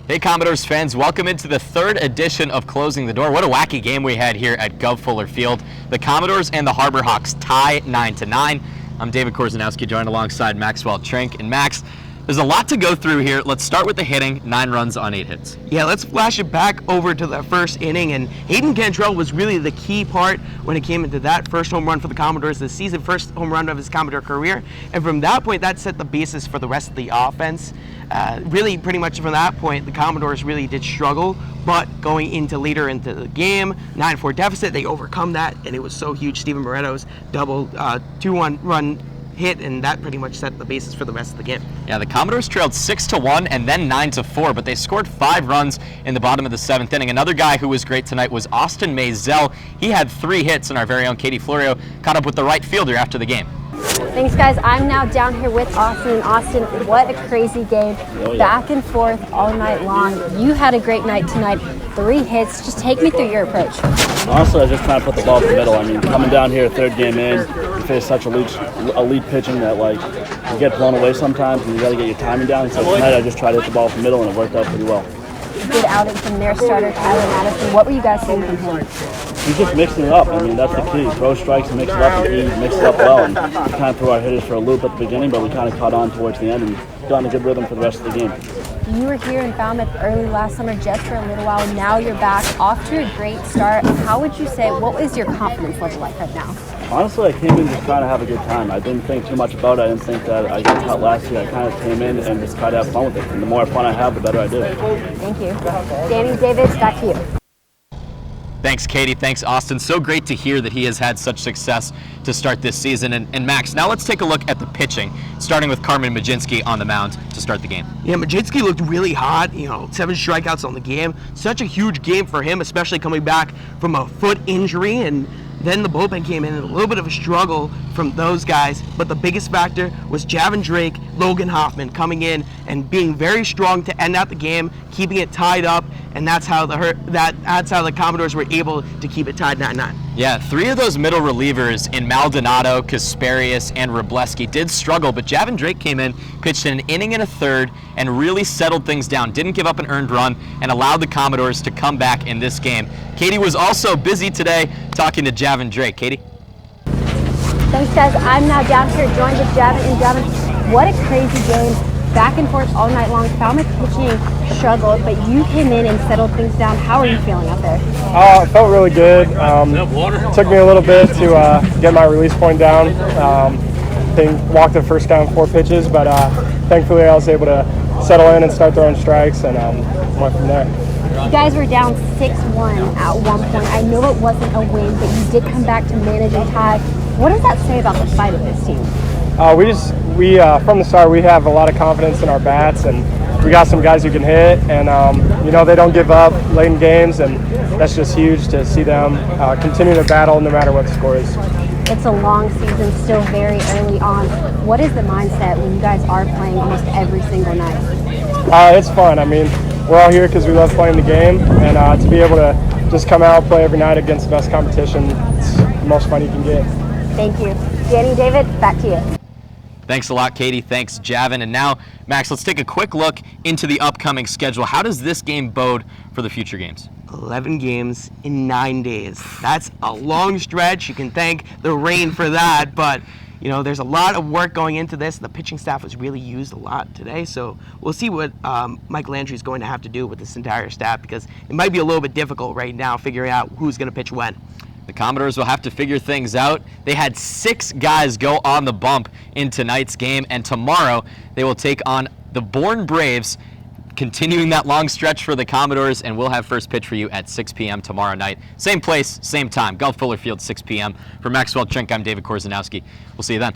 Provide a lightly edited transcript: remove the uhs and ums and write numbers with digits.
Hey Commodores fans, welcome into the third edition of Closing the Door. What a wacky game we had here at Gov Fuller Field. The Commodores and the Harbor Hawks tie 9-9. I'm David Korzeniowski, joined alongside Maxwell Trink. And Max, there's a lot to go through here. Let's start with the hitting, 9 runs on 8 hits. Yeah, let's flash it back over to the first inning, and Hayden Cantrell was really the key part when it came into that first home run for the Commodores this season, first home run of his Commodore career, and from that point, that set the basis for the rest of the offense. Really, pretty much from that point, the Commodores really did struggle, but going into later into the game, 9-4 deficit, they overcome that, and it was so huge. Steven Moretto's double 2-1 run hit, and that pretty much set the basis for the rest of the game. Yeah, the Commodores trailed 6-1 and then 9-4, but they scored 5 runs in the bottom of the 7th inning. Another guy who was great tonight was Austin Masel. He had 3 hits, and our very own Katie Florio caught up with the right fielder after the game. Thanks, guys. I'm now down here with Austin. And Austin, what a crazy game. Back and forth all night long. You had a great night tonight. 3 hits. Just take me through your approach. Honestly, I was just trying to put the ball in the middle. I mean, coming down here, third game in, you face such elite pitching that, like, you get blown away sometimes, and you got to get your timing down. So tonight, I just tried to hit the ball from the middle, and it worked out pretty well. Good outing from their starter, Tyler Madison. What were you guys seeing from him? He's just mixing it up. I mean, that's the key. Throw strikes and mix it up, and he mixed it up well. And we kind of threw our hitters for a loop at the beginning, but we kind of caught on towards the end and got in a good rhythm for the rest of the game. You were here in Falmouth early last summer just for a little while. Now you're back, off to a great start. How would you say, what is your confidence level like right now? Honestly, I came in just trying to have a good time. I didn't think too much about it. I didn't think that I got cut last year. I kind of came in and just tried to have fun with it. And the more fun I have, the better I do. Thank you. Danny, David, back to you. Thanks, Katie. Thanks, Austin. So great to hear that he has had such success to start this season. And Max, now let's take a look at the pitching, starting with Carmen Majinski on the mound to start the game. Yeah, Majinski looked really hot, 7 strikeouts on the game. Such a huge game for him, especially coming back from a foot injury, and then the bullpen came in and a little bit of a struggle from those guys, but the biggest factor was Javin Drake, Logan Hoffman coming in and being very strong to end out the game, keeping it tied up, and that's how the Commodores were able to keep it tied 9-9. Yeah, 3 of those middle relievers in Maldonado, Kasparius, and Wroblewski did struggle, but Javin Drake came in, pitched an inning and a third, and really settled things down. Didn't give up an earned run, and allowed the Commodores to come back in this game. Katie was also busy today talking to Javin Drake. Katie? Thanks, guys. I'm now down here joined with Javin. And Javin, what a crazy game. Back and forth all night long. Falmouth pitching struggled, but you came in and settled things down. How are you feeling out there? I felt really good. It took me a little bit to get my release point down. Walked the first down 4 pitches, but thankfully I was able to settle in and start throwing strikes, and went from there. You guys were down 6-1 at one point. I know it wasn't a win, but you did come back to manage a tie. What does that say about the fight of this team? We from the start, we have a lot of confidence in our bats, and we got some guys who can hit, and they don't give up late in games, and that's just huge to see them continue to battle no matter what the score is. It's a long season, still very early on. What is the mindset when you guys are playing almost every single night? It's fun. I mean, we're all here because we love playing the game, and to be able to just come out and play every night against the best competition, it's the most fun you can get. Thank you. Danny, David, back to you. Thanks a lot, Katie. Thanks, Javin. And now, Max, let's take a quick look into the upcoming schedule. How does this game bode for the future games? 11 games in 9 days. That's a long stretch. You can thank the rain for that, but there's a lot of work going into this. The pitching staff was really used a lot today, so we'll see what Mike Landry is going to have to do with this entire staff, because it might be a little bit difficult right now figuring out who's going to pitch when. The Commodores will have to figure things out. They had 6 guys go on the bump in tonight's game, and tomorrow they will take on the Bourne Braves, continuing that long stretch for the Commodores, and we'll have first pitch for you at 6 p.m. tomorrow night. Same place, same time, Gov Fuller Field, 6 p.m. For Maxwell Trink, I'm David Korzeniowski. We'll see you then.